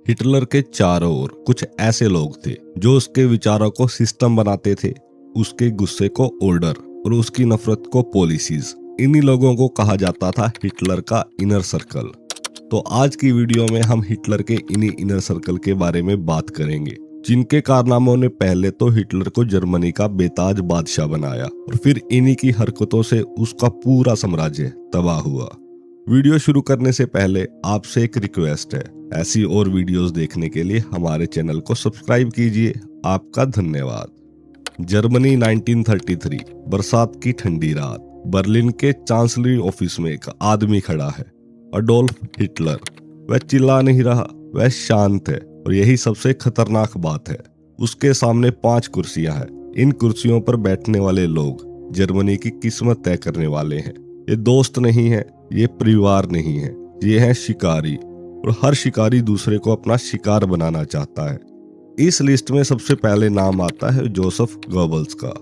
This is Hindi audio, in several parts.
हिटलर के चारों ओर कुछ ऐसे लोग थे जो उसके विचारों को सिस्टम बनाते थे, उसके गुस्से को ऑर्डर और उसकी नफरत को पॉलिसीज। इन्हीं लोगों को कहा जाता था हिटलर का इनर सर्कल। तो आज की वीडियो में हम हिटलर के इन्हीं इनर सर्कल के बारे में बात करेंगे, जिनके कारनामों ने पहले तो हिटलर को जर्मनी का बेताज बादशाह बनाया और फिर इन्हीं की हरकतों से उसका पूरा साम्राज्य तबाह हुआ। वीडियो शुरू करने से पहले आपसे एक रिक्वेस्ट है, ऐसी और वीडियोस देखने के लिए हमारे चैनल को सब्सक्राइब कीजिए। आपका धन्यवाद। जर्मनी 1933, बरसात की ठंडी रात। बर्लिन के चांसलरी ऑफिस में एक आदमी खड़ा है, अडोल्फ हिटलर। वह चिल्ला नहीं रहा, वह शांत है और यही सबसे खतरनाक बात है। उसके सामने 5 कुर्सियां हैं। इन कुर्सियों पर बैठने वाले लोग जर्मनी की किस्मत तय करने वाले हैं। ये दोस्त नहीं है, ये परिवार नहीं है, ये है शिकारी, और हर शिकारी दूसरे को अपना शिकार बनाना चाहता है। इस लिस्ट में सबसे पहले नाम आता है जोसेफ गोबल्स का।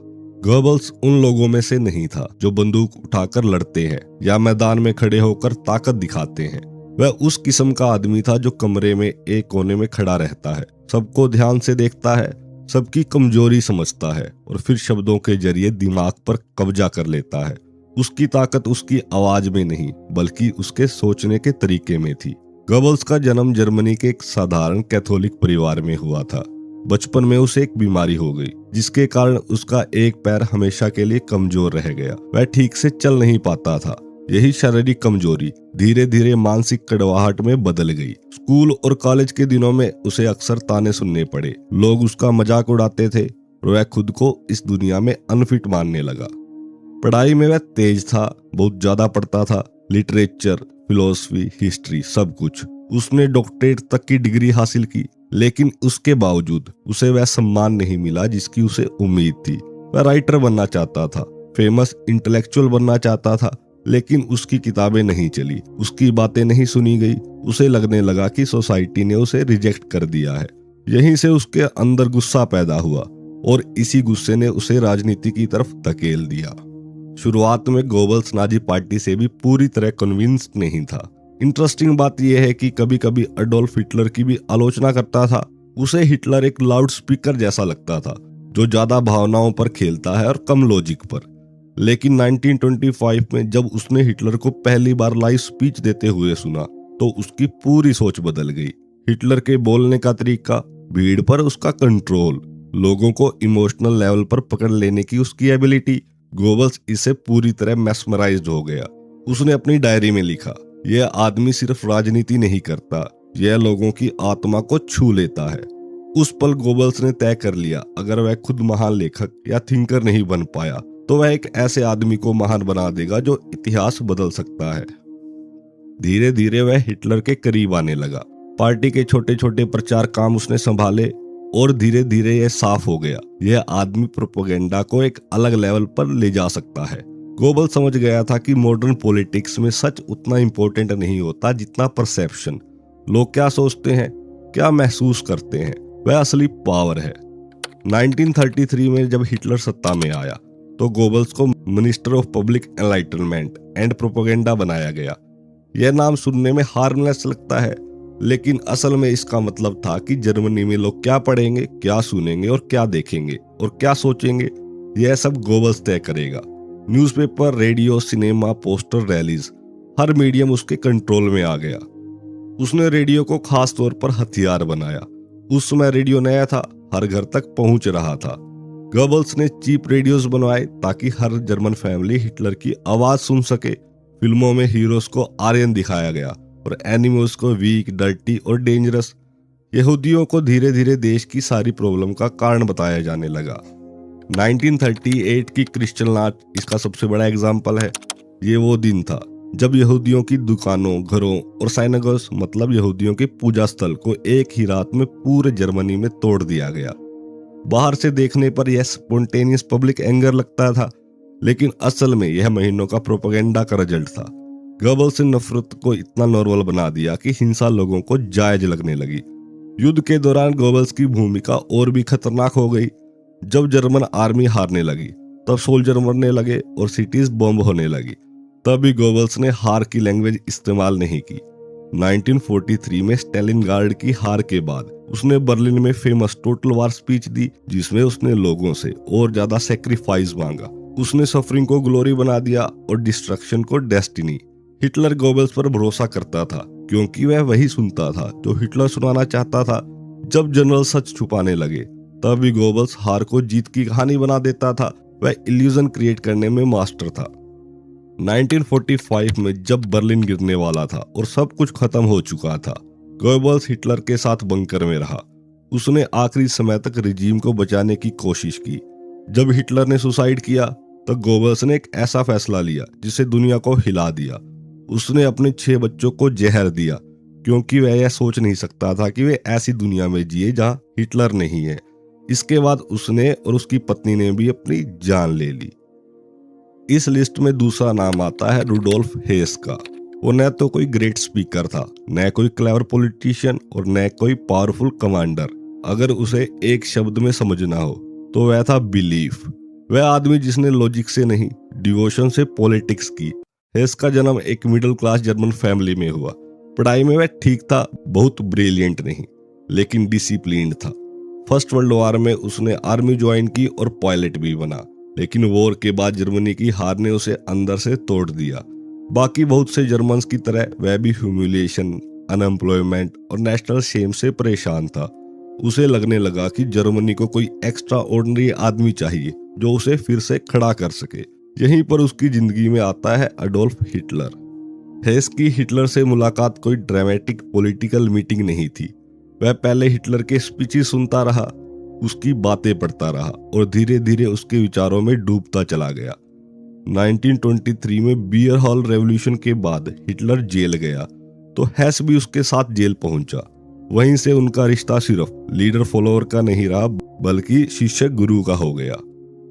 गोबल्स उन लोगों में से नहीं था जो बंदूक उठाकर लड़ते हैं या मैदान में खड़े होकर ताकत दिखाते हैं। वह उस किस्म का आदमी था जो कमरे में एक कोने में खड़ा रहता है, सबको ध्यान से देखता है, सबकी कमजोरी समझता है और फिर शब्दों के जरिए दिमाग पर कब्जा कर लेता है। उसकी ताकत उसकी आवाज में नहीं बल्कि उसके सोचने के तरीके में थी। गोबल्स का जन्म जर्मनी के एक साधारण कैथोलिक परिवार में हुआ था। बचपन में उसे एक बीमारी हो गई जिसके कारण उसका एक पैर हमेशा के लिए कमजोर रह गया। वह ठीक से चल नहीं पाता था। यही शारीरिक कमजोरी धीरे धीरे मानसिक कड़वाहट में बदल गई। स्कूल और कॉलेज के दिनों में उसे अक्सर ताने सुनने पड़े। लोग उसका मजाक उड़ाते थे और वह खुद को इस दुनिया में अनफिट मानने लगा। पढ़ाई में वह तेज था, बहुत ज्यादा पढ़ता था, लिटरेचर, फिलोसफी, हिस्ट्री, सब कुछ। उसने डॉक्टरेट तक की डिग्री हासिल की, लेकिन उसके बावजूद उसे वह सम्मान नहीं मिला जिसकी उसे उम्मीद थी। वह राइटर बनना चाहता था, फेमस इंटेलेक्चुअल बनना चाहता था, लेकिन उसकी किताबें नहीं चली, उसकी बातें नहीं सुनी गई। उसे लगने लगा कि सोसाइटी ने उसे रिजेक्ट कर दिया है। यहीं से उसके अंदर गुस्सा पैदा हुआ और इसी गुस्से ने उसे राजनीति की तरफ धकेल दिया। शुरुआत में गोबल्स नाजी पार्टी से भी पूरी तरह कन्विंस्ड नहीं था। इंटरेस्टिंग बात यह है कि कभी कभी अडोल्फ हिटलर की भी आलोचना करता था। उसे हिटलर एक लाउड स्पीकर जैसा लगता था जो ज्यादा भावनाओं पर खेलता है और कम लॉजिक पर। लेकिन 1925 में जब उसने हिटलर को पहली बार लाइव स्पीच देते हुए सुना तो उसकी पूरी सोच बदल गई। हिटलर के बोलने का तरीका, भीड़ पर उसका कंट्रोल, लोगों को इमोशनल लेवल पर पकड़ लेने की उसकी एबिलिटी, गोबल्स इससे पूरी तरह मेस्मराइज्ड हो गया। उसने अपनी डायरी में लिखा, यह आदमी सिर्फ राजनीति नहीं करता, यह लोगों की आत्मा को छू लेता है। उस पल गोबल्स ने तय कर लिया, अगर वह खुद महान लेखक या थिंकर नहीं बन पाया तो वह एक ऐसे आदमी को महान बना देगा जो इतिहास बदल सकता है। धीरे धीरे वह हिटलर के करीब आने लगा। पार्टी के छोटे छोटे प्रचार काम उसने संभाले और धीरे धीरे यह साफ हो गया, यह आदमी प्रोपेगेंडा को एक अलग लेवल पर ले जा सकता है। गोबल समझ गया था कि मॉडर्न पॉलिटिक्स में सच उतना इंपॉर्टेंट नहीं होता जितना परसेप्शन। लोग क्या सोचते हैं, क्या महसूस करते हैं, वह असली पावर है। 1933 में जब हिटलर सत्ता में आया तो गोबल्स को minister of public enlightenment and propaganda बनाया गया। यह नाम सुनने में हार्मलेस लगता है, लेकिन असल में इसका मतलब था कि जर्मनी में लोग क्या पढ़ेंगे, क्या सुनेंगे और क्या देखेंगे और क्या सोचेंगे, यह सब गोबल्स तय करेगा। Newspaper, radio, cinema, poster, rallies, हर मीडियम उसके कंट्रोल में आ गया। उसने रेडियो को खास तौर पर हथियार बनाया। उस समय रेडियो नया था, हर घर तक पहुंच रहा था। गोबल्स ने चीप रेडियोस बनवाए ताकि हर जर्मन फैमिली हिटलर की आवाज सुन सके। फिल्मों में हीरोज को आर्यन दिखाया गया और एनिमल्स को वीक, डर्टी और डेंजरस। यहूदियों को धीरे धीरे देश की सारी प्रॉब्लम का कारण बताया जाने लगा। 1938 की क्रिश्चियन नाच इसका सबसे बड़ा एग्जाम्पल है। ये वो दिन था जब यहूदियों की दुकानों, घरों और साइनागोग्स मतलब यहूदियों के पूजा स्थल को एक ही रात में पूरे जर्मनी में तोड़ दिया गया। बाहर से देखने पर यह स्पॉन्टेनियस पब्लिक एंगर लगता था, लेकिन असल में यह महीनों का प्रोपेगेंडा का रिजल्ट था। गोबल्स ने नफरत को इतना नॉर्मल बना दिया कि हिंसा लोगों को जायज लगने लगी। युद्ध के दौरान गोबल्स की भूमिका और भी खतरनाक हो गई। जब जर्मन आर्मी हारने लगी तब सोल्जर मरने लगे और सिटीज बॉम्ब होने लगी। तभी गोबल्स ने हार की लैंग्वेज इस्तेमाल नहीं की। 1943 में स्टेलिनग्राड की हार के बाद उसने बर्लिन में फेमस टोटल वार स्पीच दी, जिसमें उसने लोगों से और ज्यादा सेक्रीफाइस मांगा। उसने सफरिंग को ग्लोरी बना दिया और डिस्ट्रक्शन को डेस्टिनी। हिटलर गोबल्स पर भरोसा करता था क्योंकि वह वही सुनता था जो हिटलर सुनाना चाहता था। जब जनरल सच छुपाने लगे तब भी गोबल्स हार को जीत की कहानी बना देता था। वह इल्यूजन क्रिएट करने में मास्टर था। 1945 में जब बर्लिन गिरने वाला था और सब कुछ खत्म हो चुका था, गोबल्स हिटलर के साथ बंकर में रहा। उसने आखिरी समय तक रिजीम को बचाने की कोशिश की। जब हिटलर ने सुसाइड किया तो गोबल्स ने एक ऐसा फैसला लिया जिसे दुनिया को हिला दिया। उसने अपने 6 बच्चों को जहर दिया क्योंकि वह यह सोच नहीं सकता था कि वे ऐसी दुनिया में जिए जहां हिटलर नहीं है। इसके बाद उसने और उसकी पत्नी ने भी अपनी जान ले ली। इस लिस्ट में दूसरा नाम आता है रुडोल्फ हेस का। वो न तो कोई ग्रेट स्पीकर था, न कोई क्लेवर पॉलिटिशियन और न कोई पावरफुल कमांडर। अगर उसे एक शब्द में समझना हो तो वह था बिलीफ। वह आदमी जिसने लॉजिक से नहीं, डिवोशन से पॉलिटिक्स की। हेस का जन्म एक मिडिल क्लास जर्मन फैमिली में हुआ। पढ़ाई में वह ठीक था, बहुत ब्रिलियंट नहीं, लेकिन डिसिप्लिन्ड था। फर्स्ट वर्ल्ड वॉर में उसने आर्मी ज्वाइन की और पायलट भी बना, लेकिन वॉर के बाद जर्मनी की हार ने उसे अंदर से तोड़ दिया। बाकी बहुत से जर्मन्स की तरह वह भी ह्यूमिलिएशन, अनएम्प्लॉयमेंट और नेशनल शेम से परेशान था। उसे लगने लगा कि जर्मनी को कोई एक्स्ट्रा ऑर्डिनरी आदमी चाहिए जो उसे फिर से खड़ा कर सके। यहीं पर उसकी जिंदगी में आता है अडोल्फ हिटलर। हेस की हिटलर से मुलाकात कोई ड्रामेटिक पॉलिटिकल मीटिंग नहीं थी। वह पहले हिटलर के स्पीचेस सुनता रहा, उसकी बातें पढ़ता रहा और धीरे धीरे उसके विचारों में डूबता चला गया। 1923 में बियर हॉल रेवोल्यूशन के बाद हिटलर जेल गया तो हेस भी उसके साथ जेल पहुंचा। वहीं से उनका रिश्ता सिर्फ लीडर फॉलोअर का नहीं रहा बल्कि शिष्य गुरु का हो गया।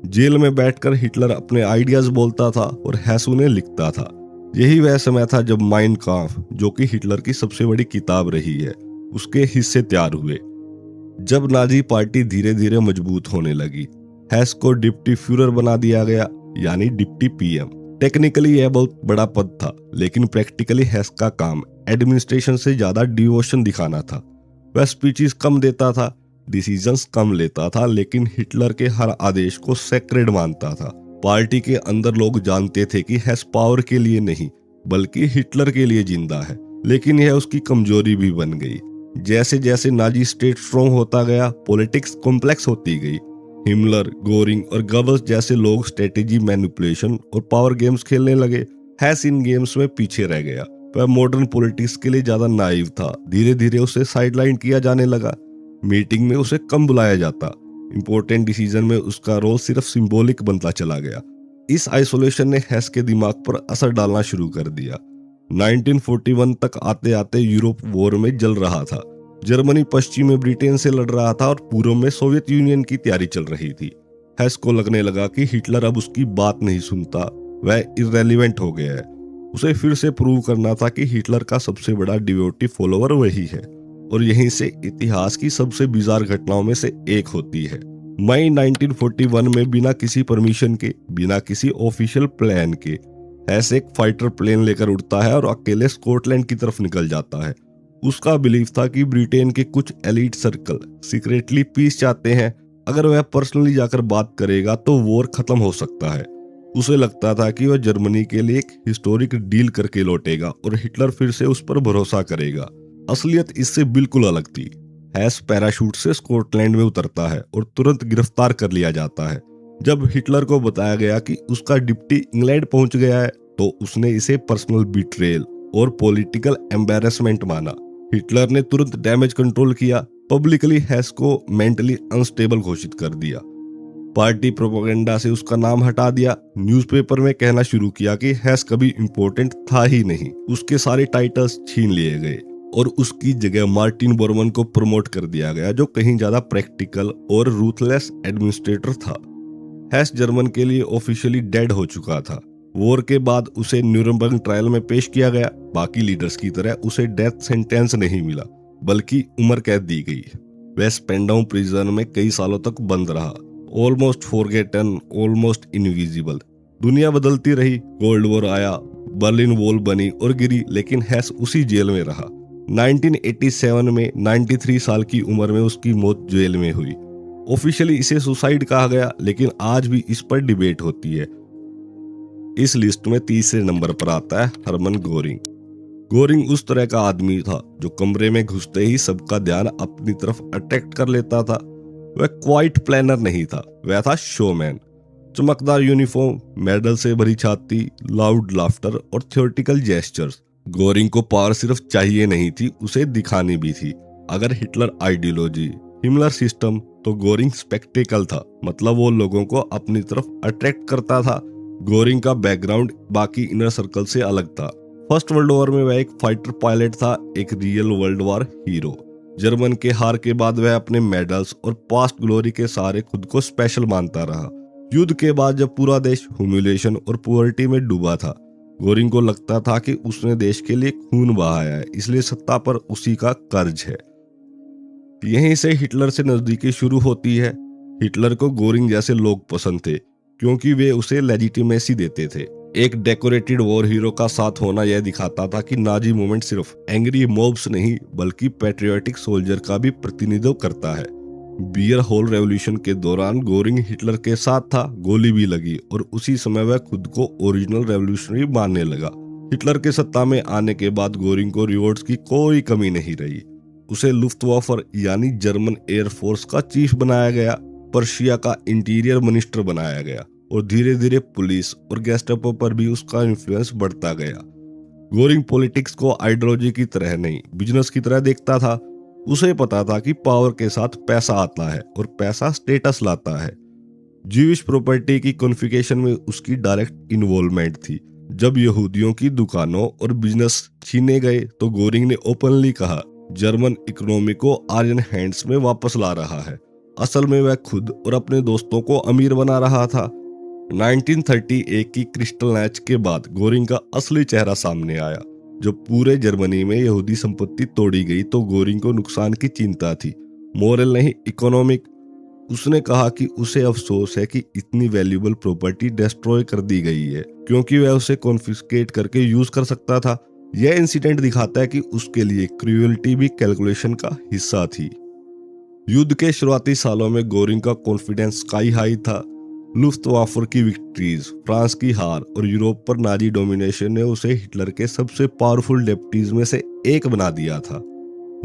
जेल में बैठकर हिटलर अपने आइडियाज बोलता था और हेस उन्हें लिखता था। यही वह समय था जब माइन काम्फ, जो कि हिटलर की सबसे बड़ी किताब रही है, उसके हिस्से तैयार हुए। जब नाजी पार्टी धीरे धीरे मजबूत होने लगी, हेस को डिप्टी फ्यूरर बना दिया गया, यानी डिप्टी पीएम। टेक्निकली यह बहुत बड़ा पद था, लेकिन प्रैक्टिकली हेस का काम एडमिनिस्ट्रेशन से ज्यादा डिवोशन दिखाना था। वह स्पीचेस कम देता था, डिसीजंस कम लेता था, लेकिन हिटलर के हर आदेश को सेक्रेड मानता था। पार्टी के अंदर लोग जानते थे कि हेस पावर के लिए नहीं बल्कि हिटलर के लिए जिंदा है, लेकिन यह उसकी कमजोरी भी बन गई। जैसे जैसे नाजी स्टेट स्ट्रॉन्ग होता गया, पॉलिटिक्स कॉम्प्लेक्स होती गई। हिमलर, गोरिंग और गबल्स जैसे लोग स्ट्रेटेजी, मैनिपुलेशन और पावर गेम्स खेलने लगे। हेस इन गेम्स में पीछे रह गया। वह मॉडर्न पॉलिटिक्स के लिए ज्यादा नाइव था। धीरे धीरे उसे साइडलाइन किया जाने लगा। मीटिंग में उसे कम बुलाया जाता। इंपॉर्टेंट डिसीजन में उसका रोल सिर्फ सिंबॉलिक बनता चला गया। इस आइसोलेशन ने हेस के दिमाग पर असर डालना शुरू कर दिया। 1941 तक आते आते यूरोप वॉर में जल रहा था। जर्मनी पश्चिम में ब्रिटेन से लड़ रहा था और पूर्व में सोवियत यूनियन की तैयारी चल रही थी। हेस को लगने लगा कि हिटलर अब उसकी बात नहीं सुनता, वह इररेलेवेंट हो गया है। उसे फिर से प्रूव करना था कि हिटलर का सबसे बड़ा डिवोटी फॉलोअर वही है, और यहीं से इतिहास की सबसे बिजार घटनाओं में से एक होती है। मई 1941 में बिना किसी परमिशन के, बिना किसी ऑफिशियल प्लान के, हेस एक फाइटर प्लेन लेकर उड़ता है और अकेले स्कॉटलैंड की तरफ निकल जाता है। उसका बिलीफ था कि ब्रिटेन के कुछ एलीट सर्कल सीक्रेटली पीस चाहते हैं। अगर वह पर्सनली जाकर बात करेगा तो वॉर खत्म हो सकता है। उसे लगता था कि वह जर्मनी के लिए एक हिस्टोरिक डील करके लौटेगा और हिटलर फिर से उस पर भरोसा करेगा। असलियत इससे बिल्कुल अलग थी। हेस पैराशूट से स्कॉटलैंड में उतरता है और तुरंत गिरफ्तार कर लिया जाता है। जब हिटलर को बताया गया कि उसका डिप्टी इंग्लैंड पहुंच गया है तो उसने इसे पर्सनल बिट्रेयल और पॉलिटिकल एम्बैरेसमेंट माना। हिटलर ने तुरंत डैमेज कंट्रोल किया, पब्लिकली हेस को मेंटली अनस्टेबल घोषित कर दिया। पार्टी प्रोपेगेंडा से उसका नाम हटा दिया। न्यूज़पेपर में कहना शुरू किया कि हेस कभी इंपॉर्टेंट था ही नहीं। उसके सारे टाइटल्स छीन लिए गए और उसकी जगह मार्टिन बोरमन को प्रमोट कर दिया गया, जो कहीं ज्यादा प्रैक्टिकल और रूथलेस एडमिनिस्ट्रेटर था। हेस जर्मन के लिए ऑफिशियली डेड हो चुका था। वॉर के बाद उसे न्यूरमबर्ग ट्रायल में पेश किया गया। बाकी लीडर्स की तरह उसे डेथ सेंटेंस नहीं मिला, बल्कि उम्र कैद दी गई। वह स्पेंडाउ प्रिजन में कई सालों तक बंद रहा। Almost forgotten, almost invisible. दुनिया बदलती रही, कोल्ड वॉर आया, बर्लिन वॉल बनी और गिरी, लेकिन हेस उसी जेल में रहा। 1987 में 93 साल की उम्र में उसकी मौत जेल में हुई। ऑफिशियली इसे सुसाइड कहा गया, लेकिन आज भी इस पर डिबेट होती है। इस लिस्ट में तीसरे नंबर पर आता है हरमन गोरिंग। गोरिंग उस तरह का आदमी था जो कमरे में घुसते ही सबका ध्यान अपनी तरफ अट्रैक्ट कर लेता था। वह क्वाइट प्लानर नहीं था, वह था शोमैन। चमकदार यूनिफॉर्म, मेडल से भरी छाती, लाउड लाफ्टर और थियोरेटिकल जेस्चर्स। गोरिंग को पावर सिर्फ चाहिए नहीं थी, उसे दिखानी भी थी। अगर हिटलर आइडियोलॉजी, हिमलर सिस्टम, तो गोरिंग स्पेक्टेकल था, मतलब वो लोगों को अपनी तरफ अट्रैक्ट करता था। गोरिंग का बैकग्राउंड बाकी इनर सर्कल से अलग था। फर्स्ट वर्ल्ड वॉर में वह एक फाइटर पायलट था, एक real world war hero. German के हार के बाद वह अपने मेडल्स और पास्ट ग्लोरी के सहारे खुद को स्पेशल मानता रहा। युद्ध के बाद जब पूरा देश ह्यूमिलिएशन और पुअर्टी में डूबा था, गोरिंग को लगता था कि उसने देश के लिए खून बहाया है, इसलिए सत्ता पर उसी का कर्ज है। यहीं से हिटलर से नजदीकी शुरू होती है। हिटलर को गोरिंग जैसे लोग पसंद थे क्योंकि वे उसे लेजिटिमेसी देते थे। एक डेकोरेटेड वॉर हीरो का साथ होना यह दिखाता था कि नाजी मूवमेंट सिर्फ एंग्री मॉब्स नहीं बल्कि पैट्रियोटिक सोल्जर का भी प्रतिनिधित्व करता है। बियर होल रेवोल्यूशन के दौरान गोरिंग हिटलर के साथ था, गोली भी लगी और उसी समय वह खुद को ओरिजिनल रेवोल्यूशनरी मानने लगा। हिटलर के सत्ता में आने के बाद गोरिंग को रिवॉर्ड्स की कोई कमी नहीं रही। उसे लुफ्टवाफर यानी जर्मन एयरफोर्स का चीफ बनाया गया, पर्शिया का इंटीरियर मिनिस्टर बनाया गया और धीरे धीरे पुलिस और गेस्टापो पर भी उसका इन्फ्लुएंस बढ़ता गया। गोरिंग पॉलिटिक्स को आइडियोलॉजी की तरह नहीं, बिजनेस की तरह देखता था। उसे पता था कि पावर के साथ पैसा आता है और पैसा स्टेटस लाता है। ज्यूइश प्रॉपर्टी की कॉन्फिगरेशन में उसकी डायरेक्ट इन्वॉल्वमेंट थी। जब यहूदियों की दुकानों और बिजनेस छीने गए तो गोरिंग ने ओपनली कहा, जर्मन इकोनॉमी को आर्यन हैंड्स में वापस ला रहा है। असल में वह खुद और अपने दोस्तों को अमीर बना रहा था। 1938 की क्रिस्टल मैच के बाद गोरिंग का असली चेहरा सामने आया। जब पूरे जर्मनी में यहूदी संपत्ति तोड़ी गई तो गोरिंग को नुकसान की चिंता थी, मोरल नहीं इकोनॉमिक। उसने कहा कि उसे अफसोस है कि इतनी वैल्यूएबल प्रॉपर्टी डिस्ट्रॉय कर दी गई है क्योंकि वह उसे कॉन्फिस्केट करके यूज कर सकता था। यह इंसिडेंट दिखाता है कि उसके लिए क्रूएल्टी भी कैलकुलेशन का हिस्सा थी। युद्ध के शुरुआती सालों में गोरिंग का कॉन्फिडेंस स्काई हाई था। लुफ्टवाफे की विक्ट्रीज, फ्रांस की हार और यूरोप पर नाजी डोमिनेशन ने उसे हिटलर के सबसे पावरफुल डेप्टीज में से एक बना दिया था।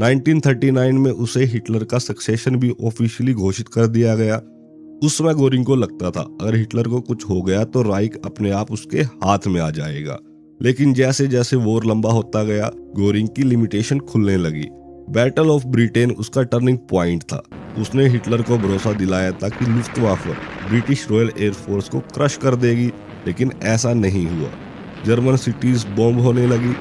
1939 में उसे हिटलर का सक्सेशन भी ऑफिशियली घोषित कर दिया गया। उस समय गोरिंग को लगता था अगर हिटलर को कुछ हो गया तो राइक अपने आप उसके हाथ में आ जाएगा। लेकिन जैसे जैसे वॉर लंबा होता गया, गोरिंग की लिमिटेशन खुलने लगी। बैटल ऑफ ब्रिटेन उसका टर्निंग पॉइंट था। उसने हिटलर को भरोसा दिलाया था कि लुफ्टवाफे ब्रिटिश रॉयल एयरफोर्स को क्रश कर देगी, लेकिन ऐसा नहीं हुआ। जर्मन सिटीज बॉम्ब होने लगी,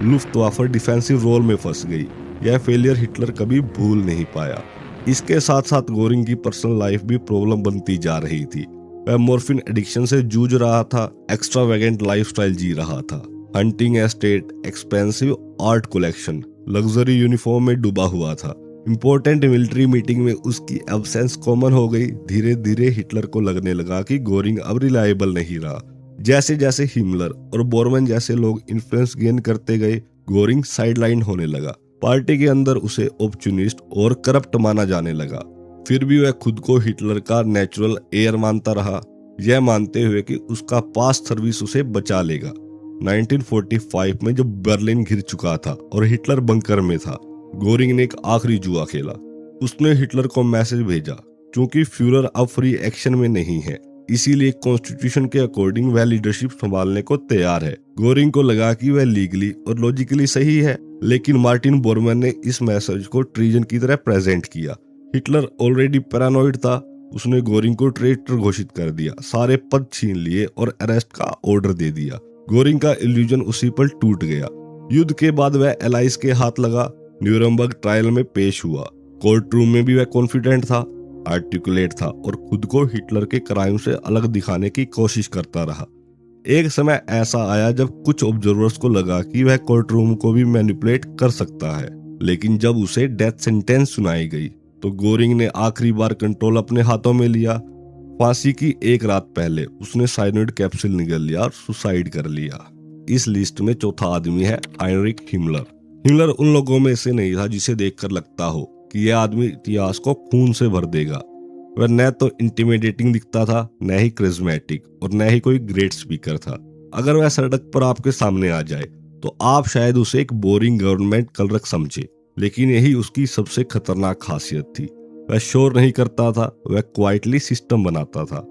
लुफ्टवाफे डिफेंसिव रोल में फंस गई। यह फेलियर हिटलर कभी भूल नहीं पाया। इसके साथ साथ गोरिंग की पर्सनल लाइफ भी प्रॉब्लम बनती जा रही थी। वह मॉर्फिन एडिक्शन से जूझ रहा था, एक्स्ट्रावेगेंट लाइफस्टाइल जी रहा था, hunting estate, expensive art collection, luxury uniform में डूबा हुआ था। इंपॉर्टेंट मिलिट्री मीटिंग में उसकी एब्सेंस कॉमन हो गई। धीरे धीरे हिटलर को लगने लगा कि गोरिंग अब रिलायबल नहीं रहा। जैसे जैसे हिमलर और बोरमैन जैसे लोग इन्फ्लुएंस गेन करते गए, गोरिंग साइडलाइन होने लगा। पार्टी के अंदर उसे ऑप्चुनिस्ट और करप्ट माना जाने लगा। फिर भी वह खुद को हिटलर का नेचुरल एयर मानता रहा, यह मानते हुए कि उसका पास्ट सर्विस उसे बचा लेगा। 1945 में जब बर्लिन घिर चुका था और हिटलर बंकर में था, गोरिंग ने एक आखिरी जुआ खेला। उसने हिटलर को मैसेज भेजा, क्योंकि फ्यूरर अब फ्री एक्शन में नहीं है, इसीलिए कॉन्स्टिट्यूशन के अकॉर्डिंग वह लीडरशिप संभालने को तैयार है। गोरिंग को लगा कि वह लीगली और लॉजिकली सही है, लेकिन मार्टिन बोरमैन ने इस मैसेज को ट्रीजन की तरह प्रेजेंट किया। हिटलर ऑलरेडी पैरानॉइड था। उसने गोरिंग को ट्रेटर घोषित कर दिया, सारे पद छीन लिए और अरेस्ट का ऑर्डर दे दिया। गोरिंग का इल्यूजन उसी पर टूट गया। युद्ध के बाद वह एलाइज के हाथ लगा, न्यूरमबर्ग ट्रायल में पेश हुआ। कोर्ट रूम में भी वह कॉन्फिडेंट था, आर्टिकुलेट था और खुद को हिटलर के क्राइम से अलग दिखाने की कोशिश करता रहा। एक समय ऐसा आया जब कुछ ऑब्जर्वर्स को लगा कि वह कोर्ट रूम को भी मैनिपुलेट कर सकता है, लेकिन जब उसे डेथ सेंटेंस सुनाई गई तो गोरिंग ने आखिरी बार कंट्रोल अपने हाथों में लिया। फांसी की एक रात पहले उसने साइनाइड कैप्सूल निगल लिया और सुसाइड कर लिया। इस लिस्ट में चौथा आदमी है हाइनरिक हिमलर। हिमलर उन लोगों में से नहीं था जिसे देखकर लगता हो कि यह आदमी इतिहास को खून से भर देगा। वह न तो इंटिमिडेटिंग दिखता था, न ही करिश्मेटिक, और न ही कोई ग्रेट स्पीकर था। अगर वह सड़क पर आपके सामने आ जाए तो आप शायद उसे एक बोरिंग गवर्नमेंट क्लर्क समझे, लेकिन यही उसकी सबसे खतरनाक खासियत थी। वह शोर नहीं करता था, वह क्वाइटली सिस्टम बनाता था।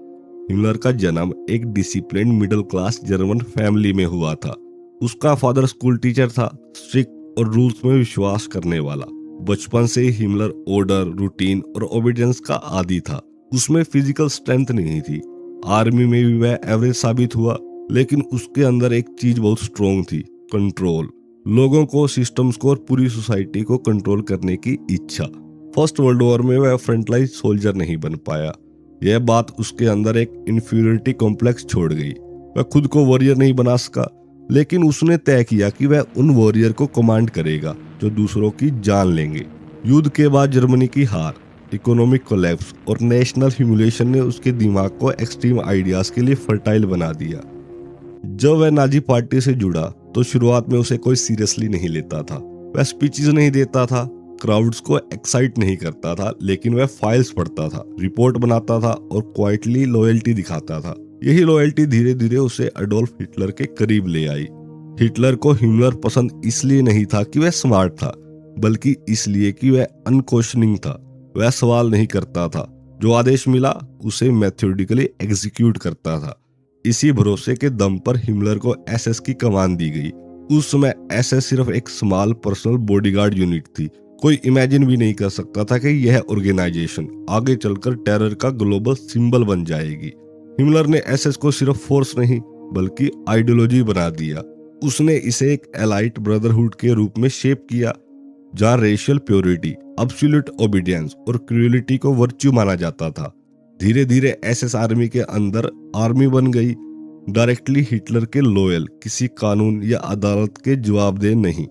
हिमलर का जन्म एक discipline middle class German family में हुआ था। उसका फादर स्कूल टीचर था, स्ट्रिक्ट और रूल्स में विश्वास करने वाला। बचपन से ही हिमलर ऑर्डर, रूटीन और ओबीडियंस का आदी था। उसमें फिजिकल स्ट्रेंथ नहीं थी। आर्मी में भी वह एवरेज साबित हुआ, लेकिन उसके अंदर एक चीज बहुत स्ट्रॉन्ग थी, कंट्रोल। लोगों को, सिस्टम्स को और पूरी सोसाइटी को कंट्रोल करने की इच्छा। फर्स्ट वर्ल्ड वॉर में वह फ्रंटलाइन सोल्जर नहीं बन पाया। यह बात उसके अंदर एक इंफीरियरिटी कॉम्प्लेक्स छोड़ गई। वह खुद को वॉरियर नहीं बना सका, लेकिन उसने तय किया कि वह उन वॉरियर को कमांड करेगा जो दूसरों की जान लेंगे। युद्ध के बाद जर्मनी की हार, इकोनॉमिक कोलैप्स और नेशनल ह्यूमिलिएशन ने उसके दिमाग को एक्सट्रीम आइडियाज के लिए फर्टाइल बना दिया। जब वह नाजी पार्टी से जुड़ा तो शुरुआत में उसे कोई सीरियसली नहीं लेता था। वह स्पीचेस नहीं देता था, क्राउड्स को एक्साइट नहीं करता था, लेकिन वह फाइल्स पढ़ता था, रिपोर्ट बनाता था और क्वाइटली लॉयल्टी दिखाता था। यही लॉयल्टी धीरे धीरे उसे एडोल्फ हिटलर के करीब ले आई। हिटलर को हिमलर पसंद इसलिए नहीं था कि वह स्मार्ट था, बल्कि इसलिए कि वह अनक्वेश्चनिंग था। वह सवाल नहीं करता था, जो आदेश मिला उसे मेथोडिकली एग्जीक्यूट करता था। इसी भरोसे के दम पर हिमलर को एसएस की कमान दी गई। उस समय एसएस सिर्फ एक स्मॉल पर्सनल बॉडीगार्ड यूनिट थी। कोई इमेजिन भी नहीं कर सकता था कि यह ऑर्गेनाइजेशन आगे चलकर टेरर का ग्लोबल सिंबल बन जाएगी। हिमलर ने एसएस को सिर्फ फोर्स नहीं बल्कि आइडियोलॉजी बना दिया। उसने इसे एक एलाइट ब्रदरहुड के रूप में शेप किया, जहां रेशियल प्योरिटी, एब्सोल्यूट ओबीडियंस और क्रूएलिटी को वर्च्यू माना जाता था। धीरे धीरे एसएस आर्मी के अंदर आर्मी बन गई, डायरेक्टली हिटलर के लॉयल, किसी कानून या अदालत के जवाबदेह नहीं।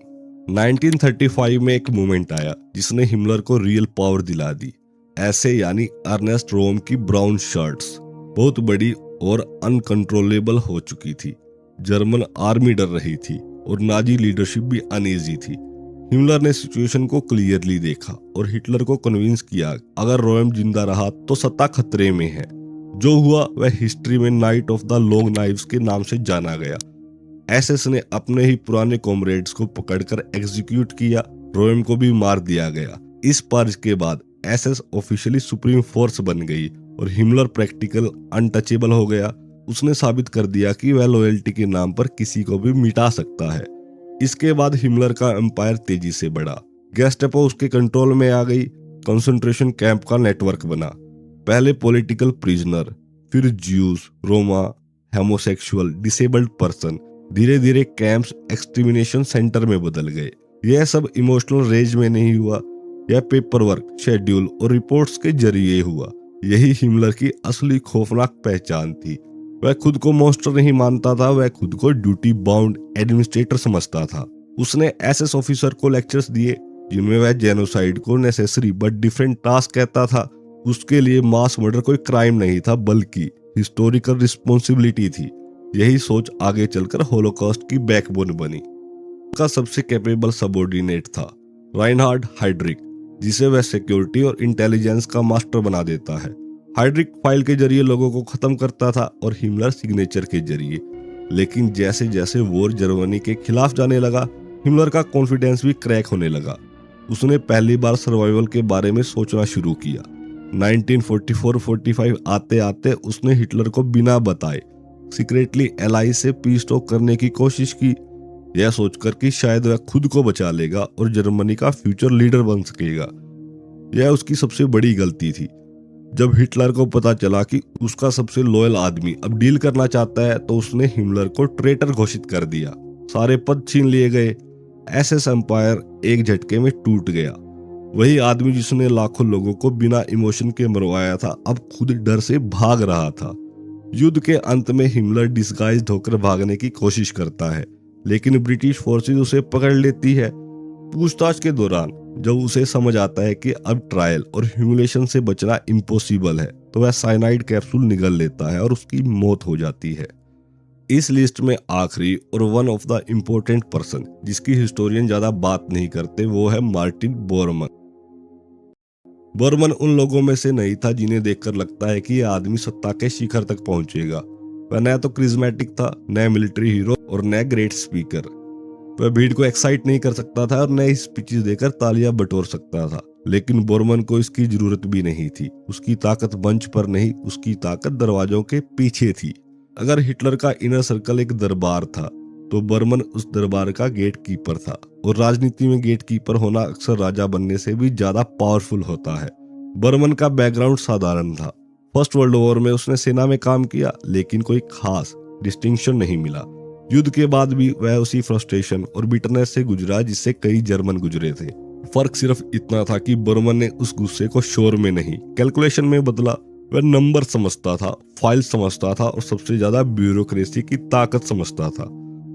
1935 में एक मूवमेंट आया जिसने हिमलर को रियल पावर दिला दी। ऐसे यानी अर्नेस्ट रोम की ब्राउन शर्ट्स बहुत बड़ी और अनकंट्रोलेबल हो चुकी थी। जर्मन आर्मी डर रही थी और नाजी लीडरशिप भी अनईजी थी। हिमलर ने सिचुएशन को क्लियरली देखा और हिटलर को कन्विंस किया अगर रोम जिंदा रहा तो सत्ता खतरे में है। जो हुआ वह हिस्ट्री में night of the long knives के नाम से जाना गया। एसएस ने अपने ही पुराने कॉमरेड्स को पकड़कर एग्जीक्यूट किया, रोम को भी मार दिया गया। इस पर्ज के बाद एसएस ऑफिशियली सुप्रीम फोर्स बन गई और हिमलर प्रैक्टिकल अनटचेबल हो गया। उसने साबित कर दिया कि वह लॉयल्टी के नाम पर किसी को भी मिटा सकता है। इसके बाद हिमलर का एम्पायर तेजी से बढ़ा। गेस्टापो उसके कंट्रोल में आ गई, कंसंट्रेशन कैंप का नेटवर्क बना। पहले पॉलिटिकल प्रिजनर, फिर ज्यूस, रोमा, हेमोसेक्सुअल, डिसेबल्ड पर्सन, धीरे धीरे कैंप्स एक्सटर्मिनेशन सेंटर में बदल गए। यह सब इमोशनल रेज में नहीं हुआ, यह पेपर वर्क, शेड्यूल और रिपोर्ट्स के जरिए हुआ। यही हिमलर की असली खौफनाक पहचान थी। वह खुद को मॉन्स्टर नहीं मानता था, वह खुद को ड्यूटी बाउंड एडमिनिस्ट्रेटर समझता था। उसने एसएस ऑफिसर को लेक्चर्स दिए जिनमें वह जेनोसाइड को नेसेसरी बट डिफरेंट टास्क कहता था। उसके लिए मास मर्डर कोई क्राइम नहीं था बल्कि हिस्टोरिकल रिस्पॉन्सिबिलिटी थी। यही सोच आगे चलकर होलोकॉस्ट की बैकबोन बनी। उसका सबसे कैपेबल सबऑर्डिनेट था राइनहार्ड हाइड्रिक, जिसे वह सिक्योरिटी और इंटेलिजेंस का मास्टर बना देता है। हाइड्रिक फाइल के जरिए लोगों को खत्म करता था और हिमलर सिग्नेचर के जरिए। लेकिन जैसे जैसे वॉर जर्मनी के खिलाफ जाने लगा, हिमलर का कॉन्फिडेंस भी क्रैक होने लगा। उसने पहली बार सर्वाइवल के बारे में सोचना शुरू किया। 1944-45 आते आते उसने हिटलर को बिना बताए सीक्रेटली एलाई से पीस टॉक करने की कोशिश की, यह सोचकर कि शायद वह खुद को बचा लेगा और जर्मनी का फ्यूचर लीडर बन सकेगा। यह उसकी सबसे बड़ी गलती थी। जब हिटलर को पता चला कि उसका सबसे लॉयल आदमी अब डील करना चाहता है तो उसने हिमलर को ट्रेटर घोषित कर दिया। सारे पद छीन लिए गए। एसएस एम्पायर एक झटके में टूट गया। वही आदमी जिसने लाखों लोगों को बिना इमोशन के मरवाया था अब खुद डर से भाग रहा था। युद्ध के अंत में हिमलर डिस्गाइज्ड होकर भागने की कोशिश करता है, लेकिन ब्रिटिश फोर्सेस उसे पकड़ लेती है। पूछताछ के दौरान जब उसे समझ आता है कि अब ट्रायल और ह्यूमिलेशन से बचना इम्पॉसिबल है, तो वह साइनाइड कैप्सूल निगल लेता है और उसकी मौत हो जाती है। इस लिस्ट में आखिरी और one of the important person जिसकी हिस्टोरियन ज्यादा बात नहीं करते वो है मार्टिन बोरमन। बोरमन उन लोगों में से नहीं था जिन्हें देखकर लगता है कि यह आदमी सत्ता के शिखर तक पहुंचेगा। वह न तो क्रिज्मेटिक था, न मिलिट्री हीरो और न ग्रेट स्पीकर। वह भीड़ को एक्साइट नहीं कर सकता था और न ही स्पीचेस देकर तालियां बटोर सकता था। लेकिन बोरमन को इसकी जरूरत भी नहीं थी। उसकी ताकत मंच पर नहीं, उसकी ताकत दरवाजों के पीछे थी। अगर हिटलर का इनर सर्कल एक दरबार था तो बर्मन उस दरबार का गेट कीपर था, और राजनीति में गेट कीपर होना अक्सर राजा बनने से भी ज्यादा पावरफुल होता है। बर्मन का बैकग्राउंड साधारण था। फर्स्ट वर्ल्ड वॉर में उसने सेना में काम किया, लेकिन कोई खास डिस्टिंक्शन नहीं मिला। युद्ध के बाद भी वह उसी फ्रस्ट्रेशन और बिटरनेस से गुजरा जिससे कई जर्मन गुजरे थे। फर्क सिर्फ इतना था कि बर्मन ने उस गुस्से को शोर में नहीं, कैलकुलेशन में बदला। वह नंबर समझता था, फाइल समझता था और सबसे ज्यादा ब्यूरोक्रेसी की ताकत समझता था।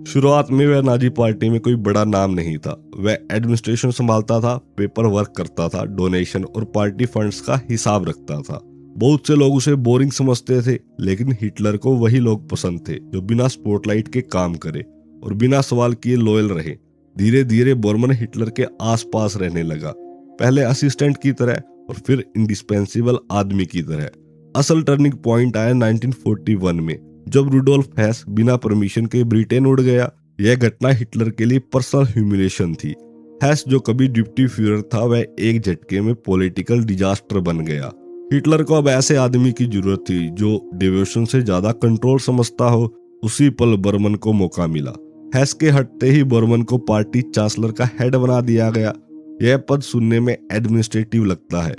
शुरुआत में वह नाजी पार्टी में कोई बड़ा नाम नहीं था। वह एडमिनिस्ट्रेशन संभालता था, पेपर वर्क करता था, डोनेशन और पार्टी फंड्स का हिसाब रखता था। बहुत से लोग उसे बोरिंग समझते थे, लेकिन हिटलर को वही लोग पसंद थे जो बिना स्पॉटलाइट के काम करे और बिना सवाल किए लॉयल रहे। धीरे धीरे बोरमन हिटलर के आसपास रहने लगा, पहले असिस्टेंट की तरह और फिर इंडिस्पेंसिबल आदमी की तरह। असल टर्निंग पॉइंट आया 1941 में, जब रुडोल्फ हेस बिना परमिशन के ब्रिटेन उड़ गया। यह घटना हिटलर के लिए पर्सनल ह्यूमिलेशन थी। हेस जो कभी डिप्टी फ्यूरर था, वह एक झटके में पॉलिटिकल डिजास्टर बन गया। हिटलर को अब ऐसे आदमी की जरूरत थी जो डिवोशन से ज्यादा कंट्रोल समझता हो। उसी पल बर्मन को मौका मिला। हेस के हटते ही बर्मन को पार्टी चांसलर का हेड बना दिया गया। यह पद सुनने में एडमिनिस्ट्रेटिव लगता है,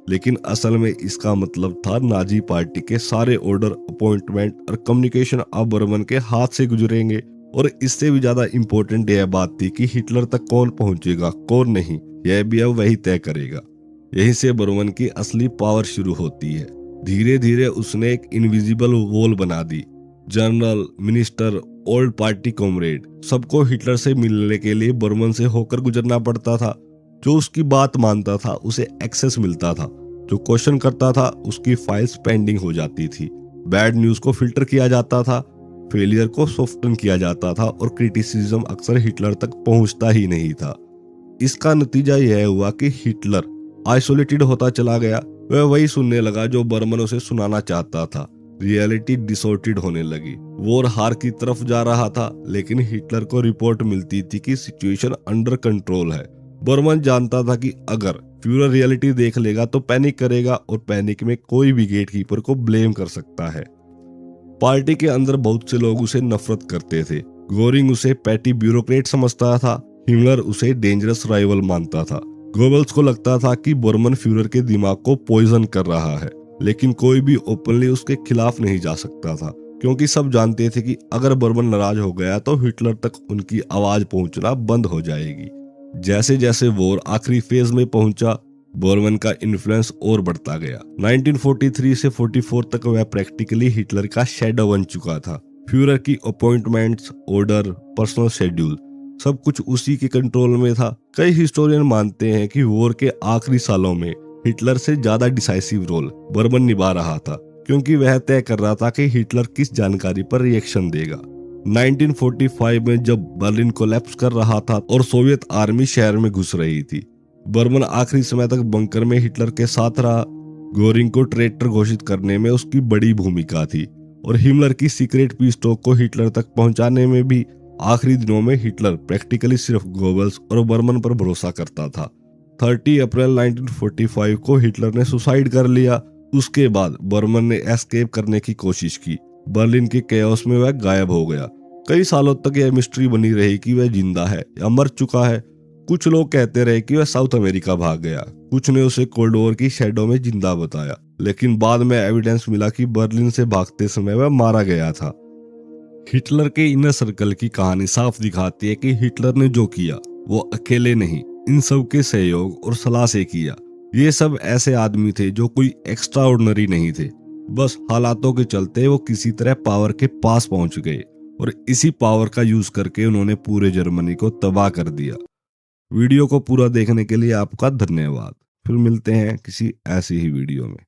लेकिन असल में इसका मतलब था नाजी पार्टी के सारे ऑर्डर, अपॉइंटमेंट और कम्युनिकेशन अब बर्मन के हाथ से गुजरेंगे। और इससे भी ज्यादा इंपॉर्टेंट यह बात थी कि हिटलर तक कौन पहुंचेगा, कौन नहीं, यह भी अब वही तय करेगा। यहीं से बर्मन की असली पावर शुरू होती है। धीरे धीरे उसने एक इनविजिबल वॉल बना दी। General, minister, old party comrade, सबको हिटलर से मिलने के लिए बर्मन से होकर गुजरना पड़ता था। जो उसकी बात मानता था उसे एक्सेस मिलता था, जो क्वेश्चन करता था उसकी फाइल्स पेंडिंग हो जाती थी। बैड न्यूज को फिल्टर किया जाता था, फेलियर को सॉफ्टन किया जाता था और क्रिटिसिज्म अक्सर हिटलर तक पहुंचता ही नहीं था। इसका नतीजा यह हुआ कि हिटलर आइसोलेटेड होता चला गया। वह वही सुनने लगा जो बर्मन उसे सुनाना चाहता था। रियलिटी डिसॉर्टेड होने लगी। वॉर हार की तरफ जा रहा था, लेकिन हिटलर को रिपोर्ट मिलती थी कि सिचुएशन अंडर कंट्रोल है। बर्मन जानता था कि अगर फ्यूरर रियलिटी देख लेगा तो पैनिक करेगा, और पैनिक में कोई भी गेटकीपर को ब्लेम कर सकता है। पार्टी के अंदर बहुत से लोग उसे नफरत करते थे। गोरिंग उसे पैटी ब्यूरोक्रेट समझता था, हिमलर उसे डेंजरस राइवल मानता था। गोबल्स को लगता था कि बर्मन फ्यूरर के दिमाग को पॉइजन कर रहा है, लेकिन कोई भी ओपनली उसके खिलाफ नहीं जा सकता था, क्योंकि सब जानते थे कि अगर बर्मन नाराज हो गया तो हिटलर तक उनकी आवाज पहुंचना बंद हो जाएगी। जैसे जैसे वॉर आखिरी फेज में पहुंचा, बर्मन का इन्फ्लुएंस और बढ़ता गया। 1943 से 44 तक वह प्रैक्टिकली हिटलर का शैडो बन चुका था। फ्यूरर की अपॉइंटमेंट्स, ऑर्डर, पर्सनल शेड्यूल, सब कुछ उसी के कंट्रोल में था। कई हिस्टोरियन मानते हैं कि वॉर के आखिरी सालों में हिटलर से ज्यादा डिसाइसिव रोल बर्मन निभा रहा था, क्योंकि वह तय कर रहा था कि हिटलर किस जानकारी पर रिएक्शन देगा। 1945 में जब बर्लिन कोलैप्स कर रहा था और सोवियत आर्मी शहर में घुस रही थी, बर्मन आखिरी समय तक बंकर में हिटलर के साथ रहा। गोरिंग को ट्रेटर घोषित करने में उसकी बड़ी भूमिका थी, और हिमलर की सीक्रेट पीस टॉक को हिटलर तक पहुंचाने में भी। आखिरी दिनों में हिटलर प्रैक्टिकली सिर्फ गोबल्स और बर्मन पर भरोसा करता था। 30 अप्रैल 1945 को हिटलर ने सुसाइड कर लिया। उसके बाद बर्मन ने एस्केप करने की कोशिश की। बर्लिन के केओस में वह गायब हो गया। कई सालों तक यह मिस्ट्री बनी रही कि वह जिंदा है या मर चुका है। कुछ लोग कहते रहे कि वह साउथ अमेरिका भाग गया, कुछ ने उसे कोल्ड वॉर की शैडो में जिंदा बताया, लेकिन बाद में एविडेंस मिला कि बर्लिन से भागते समय वह मारा गया था। हिटलर के इनर सर्कल की कहानी साफ दिखाती है कि हिटलर ने जो किया वो अकेले नहीं, इन सब के सहयोग और सलाह से किया। ये सब ऐसे आदमी थे जो कोई एक्स्ट्रा ऑर्डिनरी नहीं थे, बस हालातों के चलते वो किसी तरह पावर के पास पहुंच गए, और इसी पावर का यूज करके उन्होंने पूरे जर्मनी को तबाह कर दिया। वीडियो को पूरा देखने के लिए आपका धन्यवाद। फिर मिलते हैं किसी ऐसी ही वीडियो में।